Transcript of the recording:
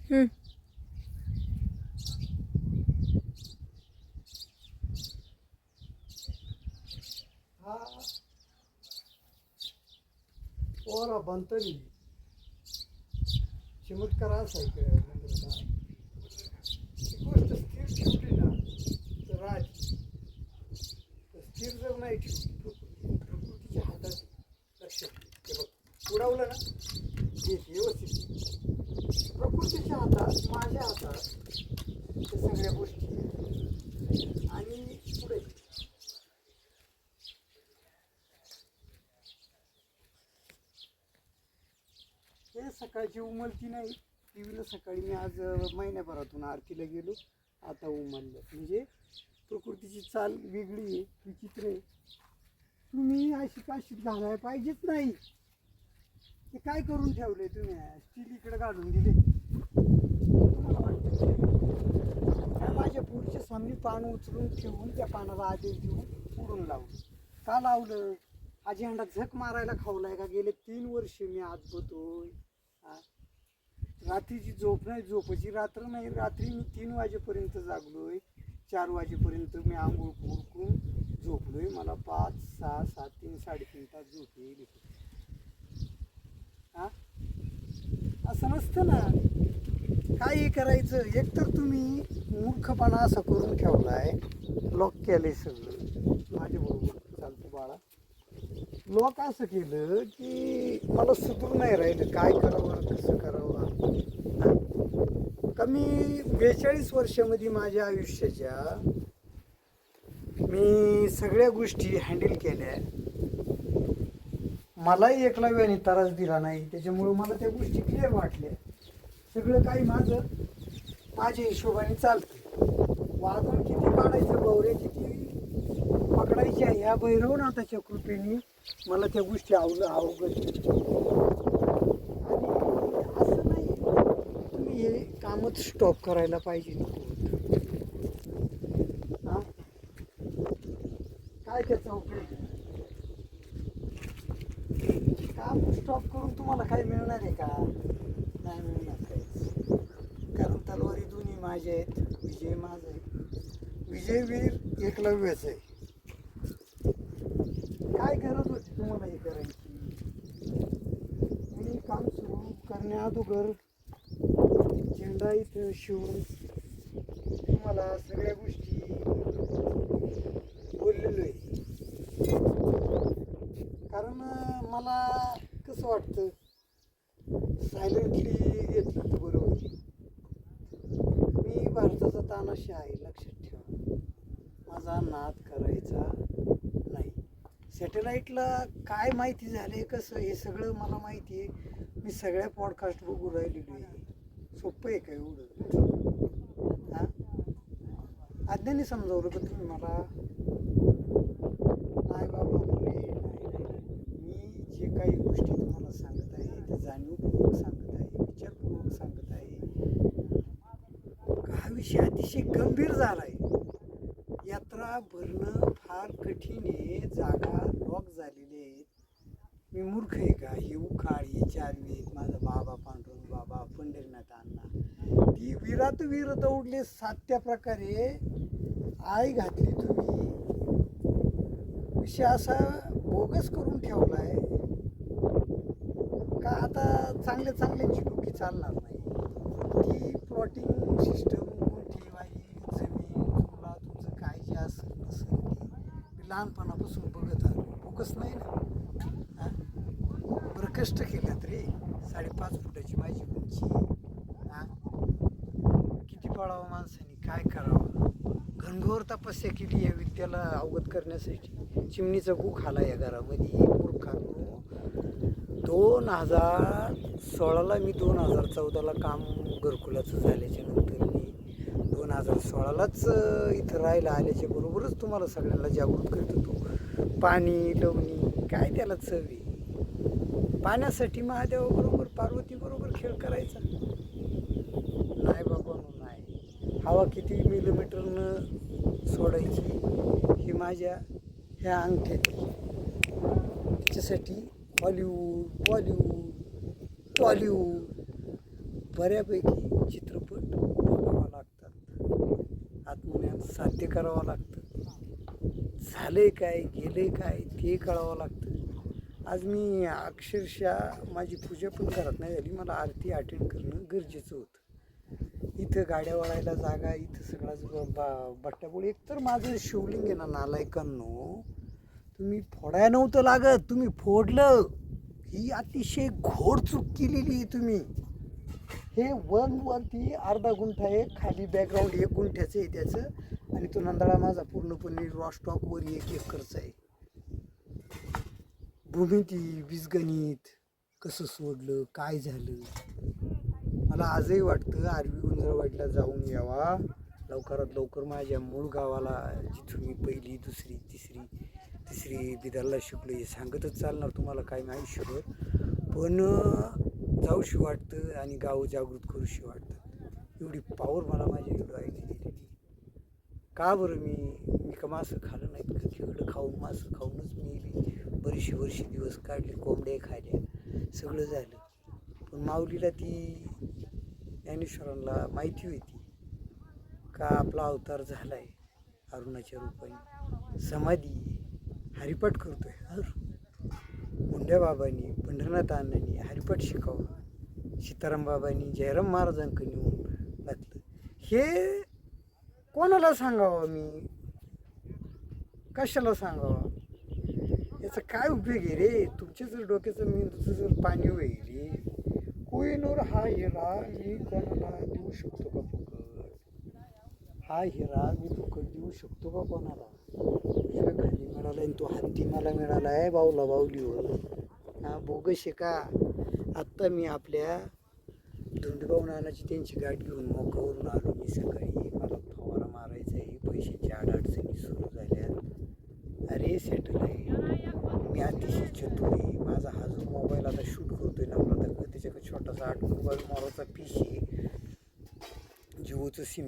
हं. हा पोरा बनतरी चमत्कार असा आहे नम्रता. ती गोष्ट स्थिर ठेवली ना तर राहते. स्थिर जर नाही ठेवली प्रकृतीच्या हातात लक्षात घे. हे बघ उडवलं ना हे व्यवस्थित प्रकृतीच्या हातात माझ्या हातात त्या सगळ्या गोष्टी आणि पुढे हे सकाळची उमलती नाही. टीव्हीला सकाळी मी आज महिन्याभरातून आरतीला गेलो, आता उमललं. म्हणजे प्रकृतीची चाल वेगळी आहे, विचित्र आहे. तुम्ही अशी काशीत घालायला पाहिजेच नाही. ते काय करून ठेवले तुम्ही? स्टील इकडे काढून दिले. तुम्हाला वाटतं काय माझ्या पुढच्या सामने पान उचलून ठेवून त्या पानाला आदेश देऊन उडून लावलं? का लावलं? हा झेंडा झक मारायला खावलाय का? गेले 3 वर्ष मी आज बतोय. रात्रीची झोप नाही, झोपाची रात्र नाही. रात्री मी 3 वाजेपर्यंत जागलोय, 4 वाजेपर्यंत मी आंघोळ उरकून झोपलोय. मला 5, 6, 7, 3, 3.5 तास झोप येईल. हा असं नसतं ना. काही करायचं. एकतर तुम्ही मूर्खपणा असं करून ठेवलाय, लॉक केलंय सगळं. माझ्याबरोबर चालतं बाळा. लॉक असं केलं की मला सुधरू नाही राहिलं. काय करावं, कसं करावं. कमी 42 वर्षामध्ये माझ्या आयुष्याच्या मी सगळ्या गोष्टी हँडल केल्या. मलाही एकलव्याने त्रास दिला नाही, त्याच्यामुळं मला त्या गोष्टी क्लिअर वाटल्या. सगळं काही माझ्या हिशोबाने चालतं. वादळ किती काढायचं, गौऱ्या किती पकडायच्या, ह्या भैरवनाथाच्या कृपेने मला त्या गोष्टी अवगत. आणि असं नाही तुम्ही हे कामच स्टॉप करायला पाहिजे. हा काय त्याचा उपयोग? काम स्टॉप करून तुम्हाला काही मिळणार आहे का? नाही मिळणार काहीच. कारण तलवारी दोन्ही माझ्या आहेत. विजय माझा आहे. विजयवीर एकलव्यच आहे. काय गरज होती तुम्हाला हे करायची? मी काम सुरू करण्याअगोदर झेंडा इथं शिवून तुम्हाला सगळ्या गोष्टी बोललेलो आहे. कारण मला कसं वाटतं, सायलेंटली घेतलं तर बरोबर. मी भारताचा तानाशाह आहे, लक्षात ठेवा. माझा नाद करायचा नाही. सॅटेलाईटला काय माहिती झाले, कसं, हे सगळं मला माहिती आहे. मी सगळ्या पॉडकास्ट बघू राहिलेलो आहे. सोपं आहे का एवढं? हां आज्ञाने समजावलं का तुम्ही मला? नाही बाबा नाही. मी जे काही गोष्टी तुम्हाला सांगत आहे ते जाणीवपूर्वक सांगत आहे, विचारपूर्वक सांगत आहे. हा विषय अतिशय गंभीर झाला आहे. यात्रा भरणं फार कठीण आहे. जागा लॉक झालेली आहेत. मी मूर्ख आहे का? ही उखाळ, ही 4 वेद, माझा बाबा पांडुरंग बाबा, पंढरीनाथ अण्णा, ती वीरात वीर दौडले 7 प्रकारे आई घातली तुम्ही. विषय असा बोगस करून ठेवलाय का आता चांगल्या चांगल्यांची डोकी चालणार नाही. ती प्लॉटिंग सिस्टम कोणती बाई, जमीन तुला तुमचं काय जे असेल नसेल ते मी लहानपणापासून बघत आलो. बोगस नाही ना. बरं कष्ट केलं तरी 5.5 फुटाची माझी उंची. किती पळावं माणसाने, काय करावं. घनघोर तपस्या केली या विद्याला अवगत करण्यासाठी. चिमणीचा गू खाला या घरामध्ये. मूर्खांनो, 2016ला मी 2014ला काम घरकुलाचं झाल्याच्या नंतर मी 2016लाच इथं राहायला आल्याच्या बरोबरच तुम्हाला सगळ्यांना जागृत करत होतो. पाणी लवणी काय त्याला चवी. पाण्यासाठी महादेवाबरोबर पार्वतीबरोबर खेळ करायचा नाही बाबा नाही. हवा किती मिलीमीटरनं सोडायची ही माझ्या ह्या अंगठ्यात. त्याच्यासाठी हॉलिवूड, बॉलिवूड, टॉलिवूड बऱ्यापैकी चित्रपट बघावा लागतात, आत्मज्ञान साध्य करावं लागतं, झालंय काय गेलंय काय ते कळावं लागतं. आज मी अक्षरशः माझी पूजा पण घरात नाही झाली, मला आरती अटेंड करणं गरजेचं होतं. इथं गाड्या वळायला जागा, इथं सगळाच बट्ट्यापोळी. एकतर माझं शिवलिंग आहे ना नालायकांनो, तुम्ही फोडाय नव्हतं लागत, तुम्ही फोडलं. ही अतिशय घोड चूक केलेली आहे तुम्ही. हे वरती अर्धा गुंठा आहे, खाली बॅकग्राऊंड 1 गुंठ्याचं आहे त्याचं, आणि तो नंदाळा माझा पूर्णपणे रॉस्टॉकवर 1 एकरचा आहे. भूमिती बीजगणित कसं सोडलं, काय झालं, मला आजही वाटतं आरवी गुंजरवाडीला जाऊन यावा लवकरात लवकर. माझ्या मूळ गावाला, जिथून मी 1ली 2री 3री बिदारला शिकलो, हे सांगतच चालणार तुम्हाला काय मी आयुष्यभर. पण जाऊशी वाटतं आणि गाव जागृत करूशी वाटतं. एवढी पावर मला माझ्या आईने दिलेली. का बरं मी का मासं खाल्लं नाहीत का? खेकडं खाऊन मासं खाऊनच मी बरीचशी वर्षी दिवस काढले, कोंबड्या खाल्ल्या, सगळं झालं. पण माऊलीला ती ज्ञानेश्वरांना माहिती होती का आपला अवतार झाला आहे अरुणाच्या रूपाने, समाधी हरिपाठ करतोय. मुंड्या बाबांनी, पंढरनाथ अण्णांनी हरिपाठ शिकवलं, सीताराम बाबांनी जयराम महाराजांकडे नेऊन घातलं. हे कोणाला सांगावं मी, कशाला सांगावं? याचा काय उपयोग आहे रे? तुमच्या जर डोक्याचं मेंदूचं जर पाणी होईल, कोहिनूर हा हिरा मी कोणाला देऊ शकतो का फुकट? हा हिरा मी फुकट देऊ शकतो का कोणाला? एका खाली मिळाला आणि तो हत्ती मला मिळाला आहे बाऊला बाऊलीवर. हा बोगस आहे का? आत्ता मी आपल्या धुंडगाव नानाची त्यांची गाठ घेऊन मोकावरून आलो मी सकाळी. मला फवारा मारायचा आहे, पैशाची अडचणी सुरू झाल्या. अरे सॅटेलाईट, मी अतिशय चतुर आहे. माझा हा जो मोबाईल आता शूट करतोय ना, त्याच्याकडे छोटासा 8 मोबाईल मोबाईलचा पीस आहे, जिओचं सिम